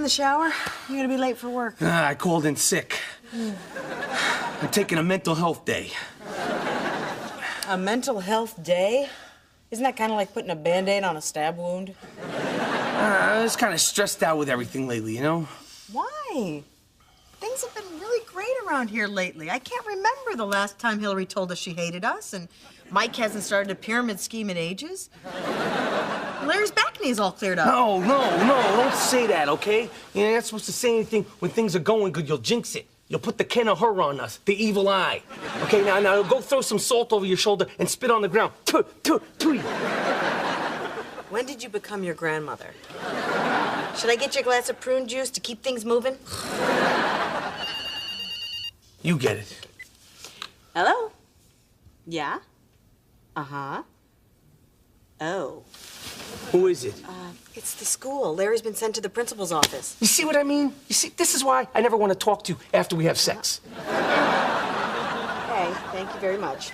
the shower? You're gonna be late for work. I called in sick. I'm taking a mental health day. A mental health day? Isn't that kind of like putting a Band-Aid on a stab wound? I was kind of stressed out with everything lately, you know? Why? Things have been really great around here lately. I can't remember the last time Hillary told us she hated us, and Mike hasn't started a pyramid scheme in ages. Larry's back knee's all cleared up. No, don't say that, okay? You're not supposed to say anything when things are going good. You'll jinx it. You'll put the Ken or her on us, the evil eye. Okay, now go throw some salt over your shoulder and spit on the ground. Tui. When did you become your grandmother? Should I get you a glass of prune juice to keep things moving? You get it. Hello? Yeah? Uh-huh. Oh. Who is it? It's the school. Larry's been sent to the principal's office. You see what I mean? You see, this is why I never want to talk to you after we have sex. Okay, thank you very much.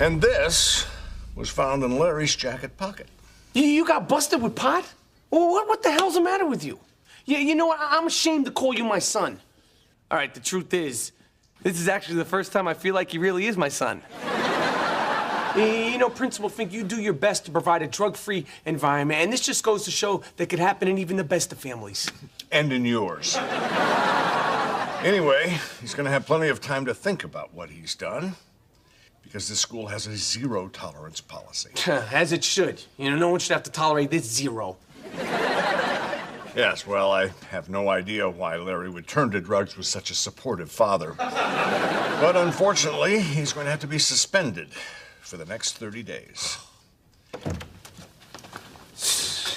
And this was found in Larry's jacket pocket. You got busted with pot? Well, what the hell's the matter with you? You know what? I'm ashamed to call you my son. All right, the truth is, this is actually the first time I feel like he really is my son. You know, Principal Fink, you do your best to provide a drug-free environment, and this just goes to show that could happen in even the best of families. And in yours. Anyway, he's gonna have plenty of time to think about what he's done, because this school has a zero-tolerance policy. As it should. You know, no one should have to tolerate this zero. Yes, well, I have no idea why Larry would turn to drugs with such a supportive father. But unfortunately, he's going to have to be suspended for the next 30 days.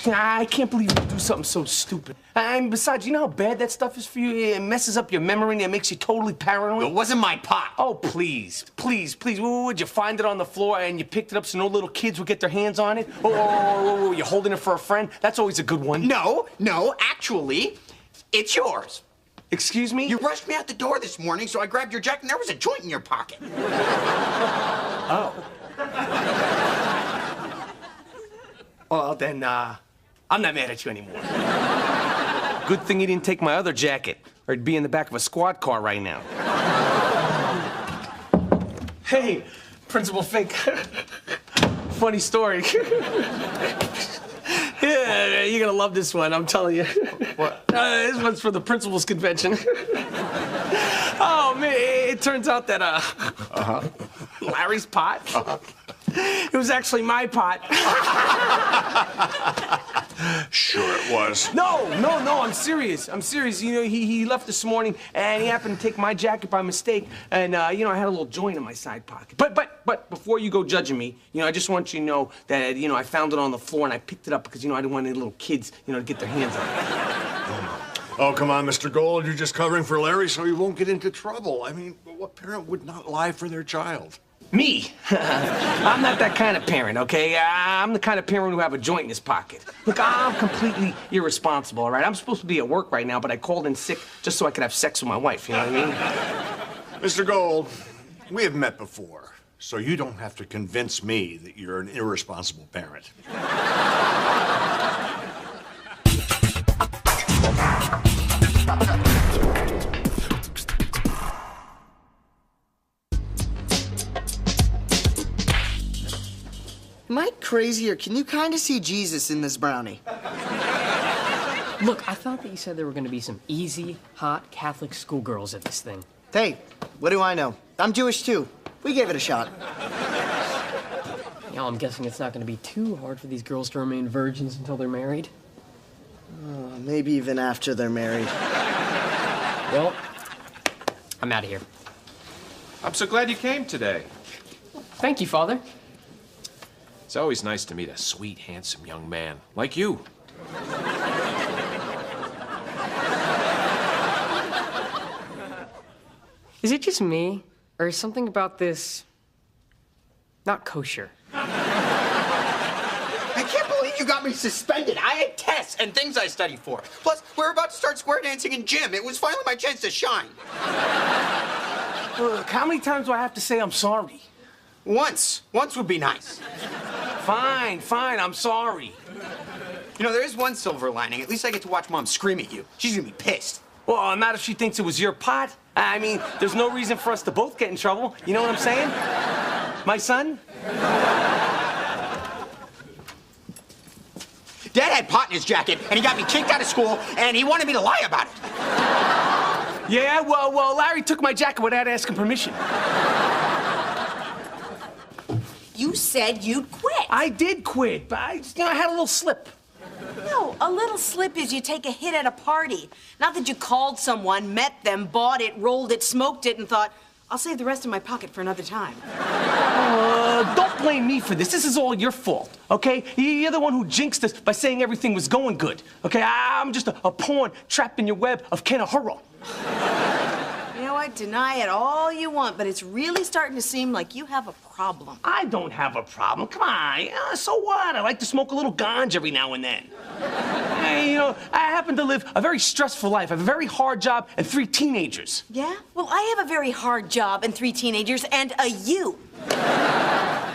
I can't believe you do something so stupid. And besides, you know how bad that stuff is for you? It messes up your memory and it makes you totally paranoid. It wasn't my pot. Oh, please. Would you find it on the floor and you picked it up so no little kids would get their hands on it? Or you're holding it for a friend? That's always a good one. No, actually, it's yours. Excuse me? You rushed me out the door this morning, so I grabbed your jacket and there was a joint in your pocket. Oh. Well, then, I'm not mad at you anymore. Good thing you didn't take my other jacket, or it'd be in the back of a squad car right now. Hey, Principal Fink. Funny story. Yeah, you're gonna love this one, I'm telling you. What? This one's for the principal's convention. Oh, man, it turns out that, Larry's pot, it was actually my pot. Sure it was. No, I'm serious. You know, he left this morning, and he happened to take my jacket by mistake, and, you know, I had a little joint in my side pocket. But before you go judging me, you know, I just want you to know that, you know, I found it on the floor, and I picked it up because, you know, I didn't want any little kids, you know, to get their hands on it. Oh, come on, Mr. Gold. You're just covering for Larry so he won't get into trouble. I mean, what parent would not lie for their child? Me? I'm not that kind of parent, okay? I'm the kind of parent who have a joint in his pocket. Look, I'm completely irresponsible, all right? I'm supposed to be at work right now, but I called in sick just so I could have sex with my wife, you know what I mean? Mr. Gold, we have met before, so you don't have to convince me that you're an irresponsible parent. Am I crazy, or can you kind of see Jesus in this brownie? Look, I thought that you said there were going to be some easy, hot Catholic schoolgirls at this thing. Hey, what do I know? I'm Jewish, too. We gave it a shot. You know, I'm guessing it's not going to be too hard for these girls to remain virgins until they're married. Maybe even after they're married. Well, I'm out of here. I'm so glad you came today. Thank you, Father. It's always nice to meet a sweet, handsome young man like you. Is it just me, or is something about this not kosher? I can't believe you got me suspended. I had tests and things I studied for. Plus, we're about to start square dancing in gym. It was finally my chance to shine. Look, how many times do I have to say I'm sorry? Once would be nice. Fine, I'm sorry. You know, there is one silver lining. At least I get to watch Mom scream at you. She's gonna be pissed. Well, not if she thinks it was your pot. I mean, there's no reason for us to both get in trouble. You know what I'm saying? My son? Dad had pot in his jacket, and he got me kicked out of school, and he wanted me to lie about it. Yeah, well, Larry took my jacket without asking permission. You said you'd quit. I did quit, but I had a little slip. No, a little slip is you take a hit at a party. Not that you called someone, met them, bought it, rolled it, smoked it, and thought, I'll save the rest in my pocket for another time. Don't blame me for this. This is all your fault, okay? You're the one who jinxed us by saying everything was going good, okay? I'm just a pawn trapped in your web of Kenahuro. You know what? Deny it all you want, but it's really starting to seem like you have a problem. I don't have a problem. Come on. So what? I like to smoke a little ganja every now and then. Hey, I happen to live a very stressful life. I have a very hard job and 3 teenagers. Yeah? Well, I have a very hard job and 3 teenagers and a you.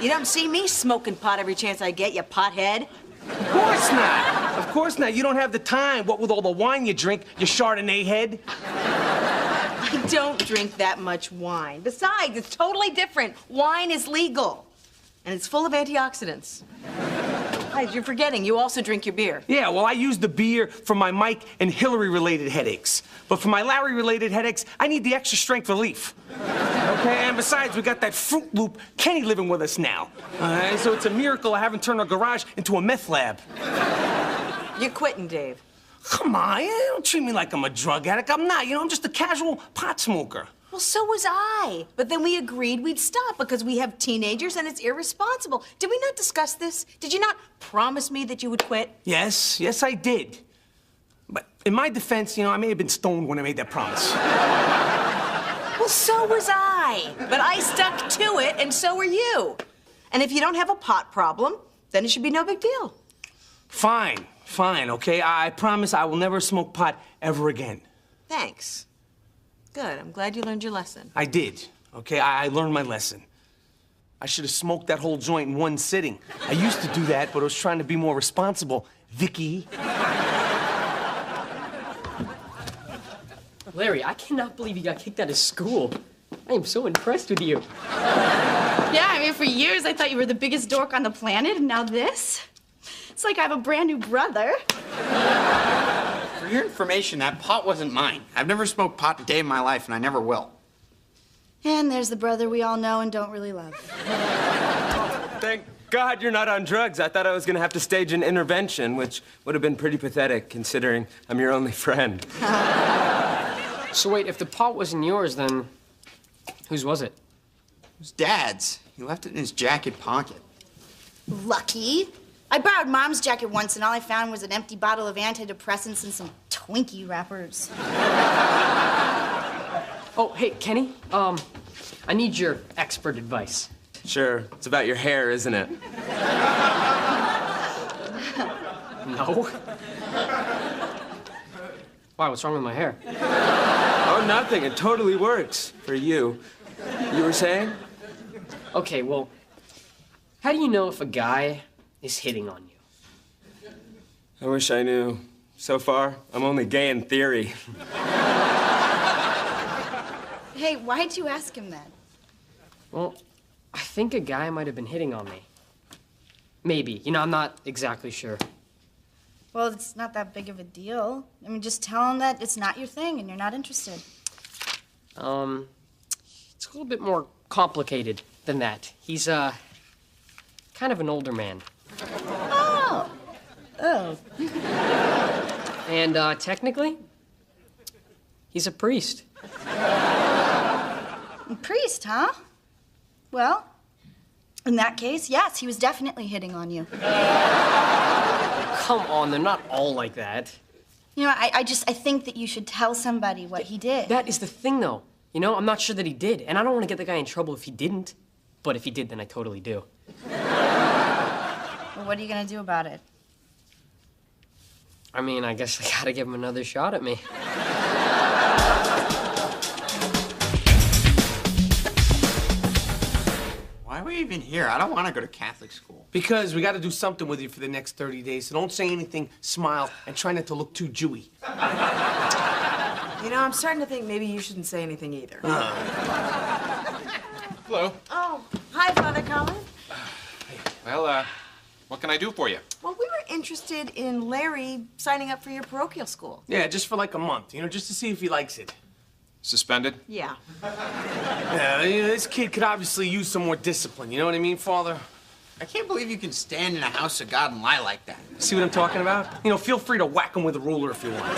You don't see me smoking pot every chance I get, you pothead. Of course not. Of course not. You don't have the time. What with all the wine you drink, you Chardonnay head. I don't drink that much wine. Besides, it's totally different. Wine is legal, and it's full of antioxidants. Guys, you're forgetting, you also drink your beer. Yeah, well, I use the beer for my Mike and Hillary-related headaches. But for my Larry-related headaches, I need the extra strength relief. Okay, and besides, we got that Fruit Loop Kenny living with us now. So it's a miracle I haven't turned our garage into a meth lab. You're quitting, Dave. Come on, don't treat me like I'm a drug addict. I'm not, I'm just a casual pot smoker. Well, so was I. But then we agreed we'd stop because we have teenagers and it's irresponsible. Did we not discuss this? Did you not promise me that you would quit? Yes, I did. But in my defense, I may have been stoned when I made that promise. Well, so was I. But I stuck to it, and so are you. And if you don't have a pot problem, then it should be no big deal. Fine, okay? I promise I will never smoke pot ever again. Thanks. Good. I'm glad you learned your lesson. I did, okay? I learned my lesson. I should have smoked that whole joint in one sitting. I used to do that, but I was trying to be more responsible, Vicky. Larry, I cannot believe you got kicked out of school. I am so impressed with you. Yeah, I mean, for years I thought you were the biggest dork on the planet, and now this? It's like I have a brand new brother. For your information, that pot wasn't mine. I've never smoked pot a day in my life, and I never will. And there's the brother we all know and don't really love. Thank God you're not on drugs. I thought I was gonna have to stage an intervention, which would have been pretty pathetic considering I'm your only friend. So wait, if the pot wasn't yours, then whose was it? It was Dad's. He left it in his jacket pocket. Lucky. I borrowed Mom's jacket once, and all I found was an empty bottle of antidepressants and some Twinkie wrappers. Oh, hey, Kenny, I need your expert advice. Sure, it's about your hair, isn't it? No. Why, what's wrong with my hair? Oh, nothing. It totally works for you. You were saying? Okay, well, how do you know if a guy is hitting on you? I wish I knew. So far, I'm only gay in theory. Hey, why'd you ask him that? Well, I think a guy might have been hitting on me. Maybe. I'm not exactly sure. Well, it's not that big of a deal. I mean, just tell him that it's not your thing and you're not interested. It's a little bit more complicated than that. He's, kind of an older man. Oh. And, technically, he's a priest. A priest, huh? Well, in that case, yes, he was definitely hitting on you. Come on, they're not all like that. I think that you should tell somebody what he did. That is the thing, though. I'm not sure that he did, and I don't want to get the guy in trouble if he didn't. But if he did, then I totally do. Well, what are you gonna do about it? I mean, I guess I gotta give him another shot at me. Why were you even here? I don't want to go to Catholic school. Because we got to do something with you for the next 30 days. So don't say anything, smile, and try not to look too Jewy. You know, I'm starting to think maybe you shouldn't say anything either. Hello. Oh, hi, Father Colin. Well, what can I do for you? Well, we were interested in Larry signing up for your parochial school. Yeah, just for like a month, just to see if he likes it. Suspended? Yeah. Yeah, this kid could obviously use some more discipline. You know what I mean, Father? I can't believe you can stand in a house of God and lie like that. See what I'm talking about? Feel free to whack him with a ruler if you want.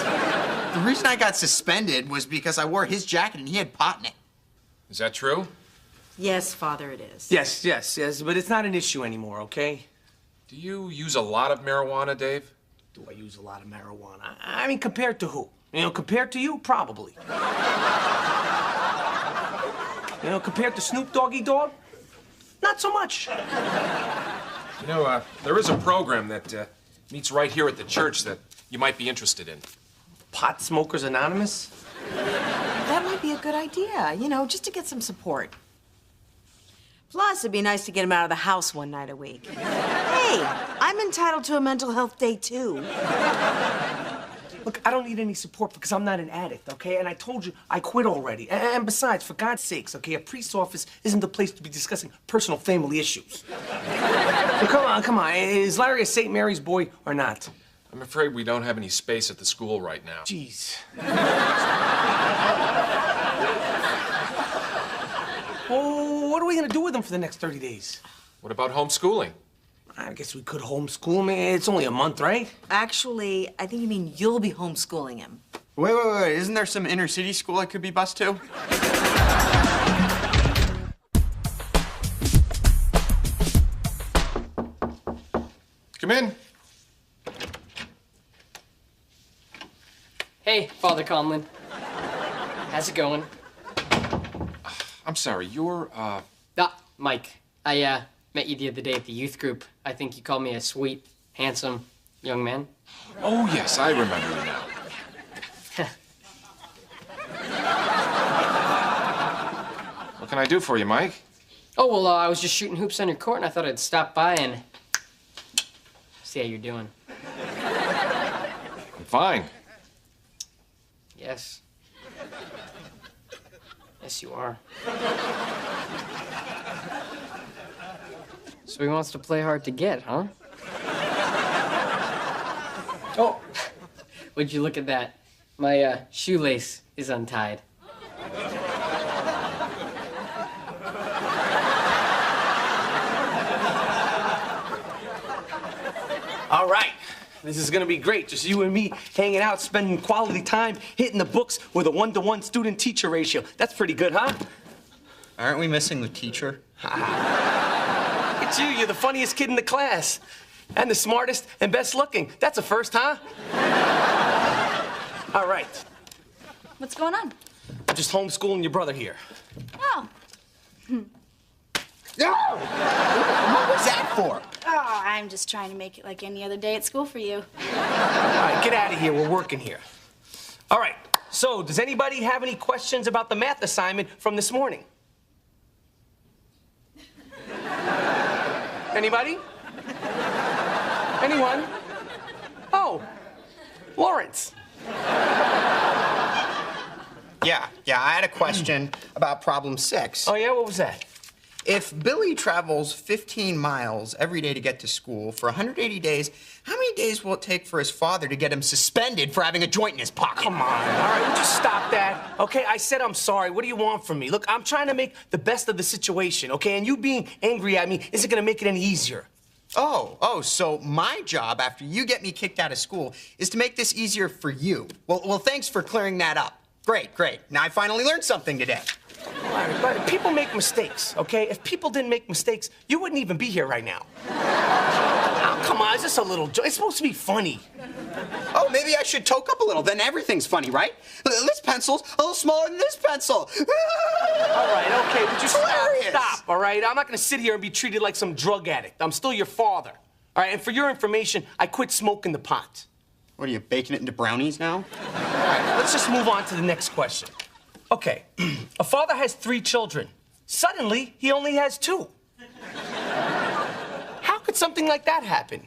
The reason I got suspended was because I wore his jacket and he had pot in it. Is that true? Yes, Father, it is. Yes, but it's not an issue anymore, okay? Do you use a lot of marijuana, Dave? Do I use a lot of marijuana? I mean, compared to who? Compared to you, probably. Compared to Snoop Doggy Dogg? Not so much. There is a program that meets right here at the church that you might be interested in. Pot Smokers Anonymous? That might be a good idea, just to get some support. Plus, it'd be nice to get him out of the house one night a week. Hey, I'm entitled to a mental health day, too. Look, I don't need any support because I'm not an addict, okay? And I told you I quit already. And besides, for God's sakes, okay, a priest's office isn't the place to be discussing personal family issues. So come on. Is Larry a St. Mary's boy or not? I'm afraid we don't have any space at the school right now. Jeez. Well, what are we gonna do with him for the next 30 days? What about homeschooling? I guess we could homeschool him. It's only a month, right? Actually, I think you mean you'll be homeschooling him. Wait. Isn't there some inner city school I could be bused to? Come in. Hey, Father Conlon. How's it going? I'm sorry, you're, Mike. I, met you the other day at the youth group. I think you called me a sweet, handsome young man. Oh, yes, I remember you now. What can I do for you, Mike? Oh, well, I was just shooting hoops on your court, and I thought I'd stop by and see how you're doing. I'm fine. Yes. Yes, you are. So he wants to play hard to get, huh? Oh, would you look at that? My shoelace is untied. All right. This is gonna be great. Just you and me hanging out, spending quality time, hitting the books with a 1-to-1 student-teacher ratio. That's pretty good, huh? Aren't we missing the teacher? It's you. You're the funniest kid in the class. And the smartest and best looking. That's a first, huh? All right. What's going on? I'm just homeschooling your brother here. Oh. No! What was that for? Oh, I'm just trying to make it like any other day at school for you. All right, get out of here. We're working here. All right. So, does anybody have any questions about the math assignment from this morning? Anybody? Anyone? Oh, Lawrence. Yeah, I had a question about problem 6. Oh, yeah? What was that? If Billy travels 15 miles every day to get to school for 180 days, how many days will it take for his father to get him suspended for having a joint in his pocket? Come on, all right, would you stop that? Okay, I said I'm sorry. What do you want from me? Look, I'm trying to make the best of the situation, okay? And you being angry at me isn't gonna make it any easier. Oh, so my job after you get me kicked out of school is to make this easier for you. Well, thanks for clearing that up. Great. Now I finally learned something today. All right, but people make mistakes, okay? If people didn't make mistakes, you wouldn't even be here right now. Oh, come on, it's just a little joke. It's supposed to be funny. Oh, maybe I should toke up a little. Then everything's funny, right? This pencil's a little smaller than this pencil. All right, okay, but just Hilarious. stop, all right? I'm not gonna sit here and be treated like some drug addict. I'm still your father. All right, and for your information, I quit smoking the pot. What are you, baking it into brownies now? All right, let's just move on to the next question. Okay, a father has 3 children. Suddenly, he only has 2. How could something like that happen?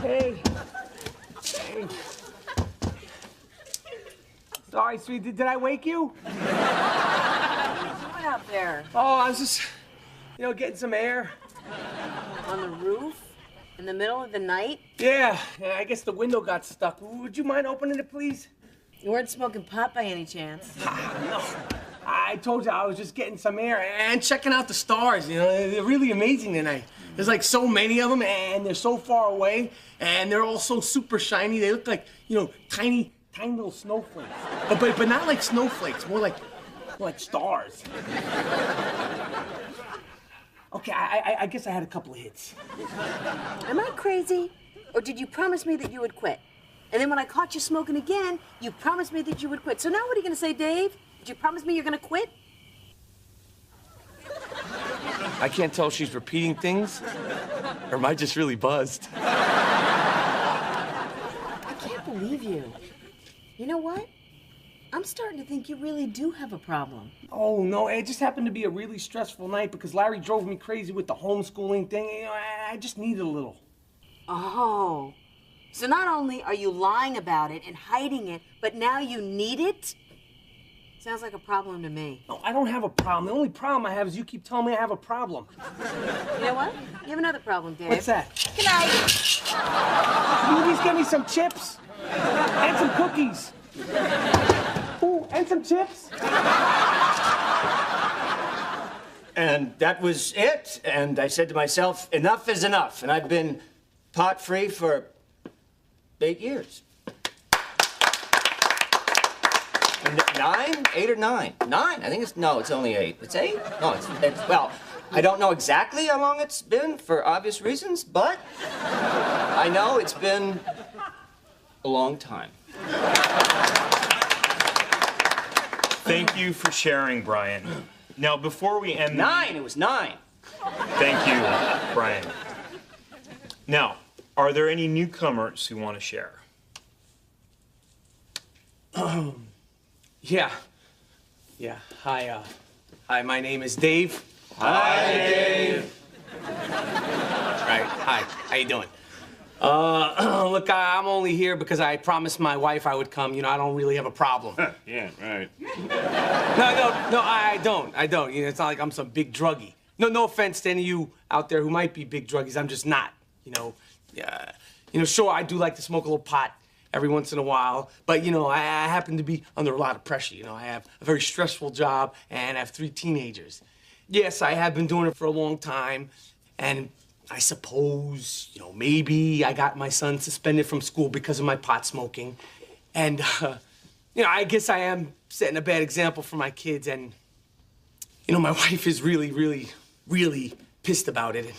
Hey. Hey. Sorry, sweet. Did I wake you? What's going out there? Oh, I was just, getting some air. On the roof? In the middle of the night? Yeah, I guess the window got stuck. Would you mind opening it, please? You weren't smoking pot by any chance? No. I told you I was just getting some air and checking out the stars. They're really amazing tonight. There's like so many of them, and they're so far away, and they're all so super shiny. They look like, tiny little snowflakes. But not like snowflakes, more like stars. Okay, I guess I had a couple of hits. Am I crazy? Or did you promise me that you would quit? And then when I caught you smoking again, you promised me that you would quit. So now what are you gonna say, Dave? Did you promise me you're gonna quit? I can't tell if she's repeating things, or am I just really buzzed? I can't believe you. You know what? I'm starting to think you really do have a problem. Oh, no, it just happened to be a really stressful night because Larry drove me crazy with the homeschooling thing. I just needed a little. Oh. So not only are you lying about it and hiding it, but now you need it? Sounds like a problem to me. No, I don't have a problem. The only problem I have is you keep telling me I have a problem. You know what? You have another problem, Dave. What's that? Good night. Can you at least get me some chips? And some cookies. Ooh, and some chips. And that was it. And I said to myself, enough is enough. And I've been pot-free for 8 years. 9? 8 or 9? 9. I think it's only 8. It's 8? No, well, I don't know exactly how long it's been for obvious reasons, but I know it's been a long time. Thank you for sharing, Brian. Now, before we end... 9! It was 9. Thank you, Brian. Now, are there any newcomers who want to share? Yeah. Hi, my name is Dave. Hi, Dave. Right, hi. How you doing? Look, I'm only here because I promised my wife I would come. I don't really have a problem. Yeah, right. No, I don't. It's not like I'm some big druggie. No offense to any of you out there who might be big druggies. I'm just not. Sure, I do like to smoke a little pot every once in a while, but I happen to be under a lot of pressure. I have a very stressful job and I have 3 teenagers. Yes, I have been doing it for a long time, and I suppose, maybe I got my son suspended from school because of my pot smoking. And, I guess I am setting a bad example for my kids. And, my wife is really, really, really pissed about it.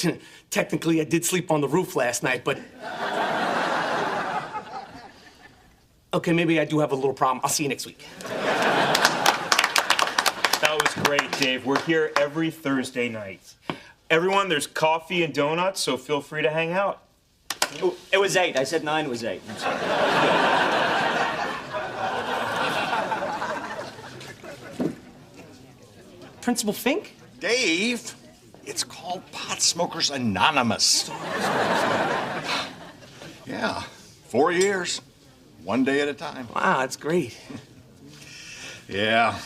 And technically, I did sleep on the roof last night, but... Okay, maybe I do have a little problem. I'll see you next week. That was great, Dave. We're here every Thursday night. Everyone, there's coffee and donuts, so feel free to hang out. Oh, it was 8. I said 9 was 8. I'm sorry. Principal Fink? Dave, it's called Pot Smokers Anonymous. Yeah, 4 years, 1 day at a time. Wow, that's great. Yeah.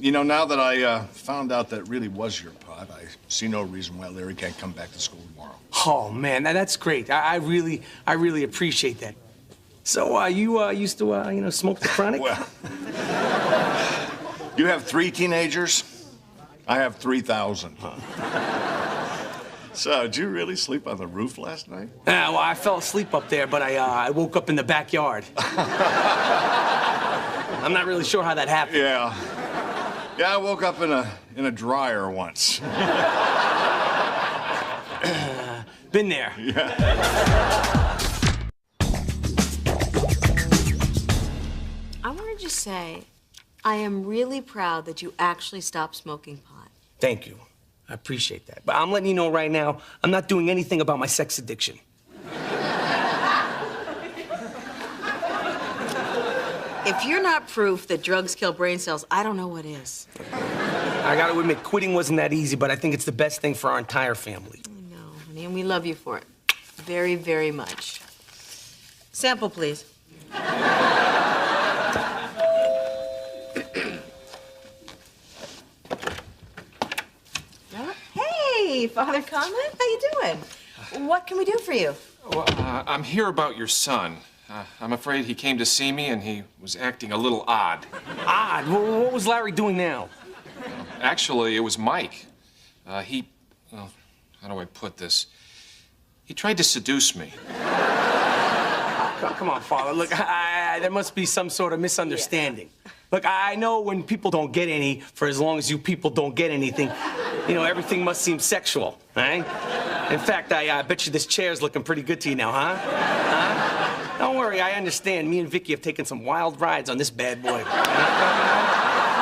Now that I found out that really was your pot, I see no reason why Larry can't come back to school tomorrow. Oh, man, that's great. I really appreciate that. So, you used to, smoke the chronic? Well, you have 3 teenagers. I have 3,000. So, did you really sleep on the roof last night? Well, I fell asleep up there, but I woke up in the backyard. I'm not really sure how that happened. Yeah, I woke up in a dryer once. Been there. Yeah. I want to just say, I am really proud that you actually stopped smoking pot. Thank you. I appreciate that. But I'm letting you know right now, I'm not doing anything about my sex addiction. If you're not proof that drugs kill brain cells, I don't know what is. I gotta admit, quitting wasn't that easy, but I think it's the best thing for our entire family. I know, honey, and we love you for it. Very, very much. Sample, please. Hey, Father Conlon, how you doing? What can we do for you? Well, I'm here about your son. I'm afraid he came to see me and he was acting a little odd. Odd? What was Larry doing now? Actually, it was Mike. Well, how do I put this? He tried to seduce me. Come on, Father. Look, there must be some sort of misunderstanding. Yeah. Look, I know when people don't get any, for as long as you people don't get anything, you know, everything must seem sexual, right? In fact, I bet you this chair's looking pretty good to you now, huh? Huh? Don't worry, I understand. Me and Vicky have taken some wild rides on this bad boy.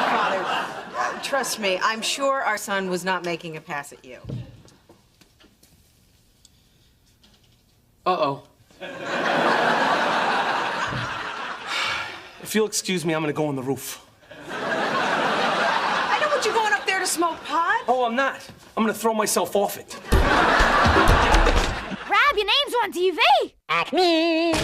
Father, trust me, I'm sure our son was not making a pass at you. Uh-oh. If you'll excuse me, I'm gonna go on the roof. I know what you're going up there to smoke pot. Oh, I'm not. I'm gonna throw myself off it. Crab, your name's on TV. Acme.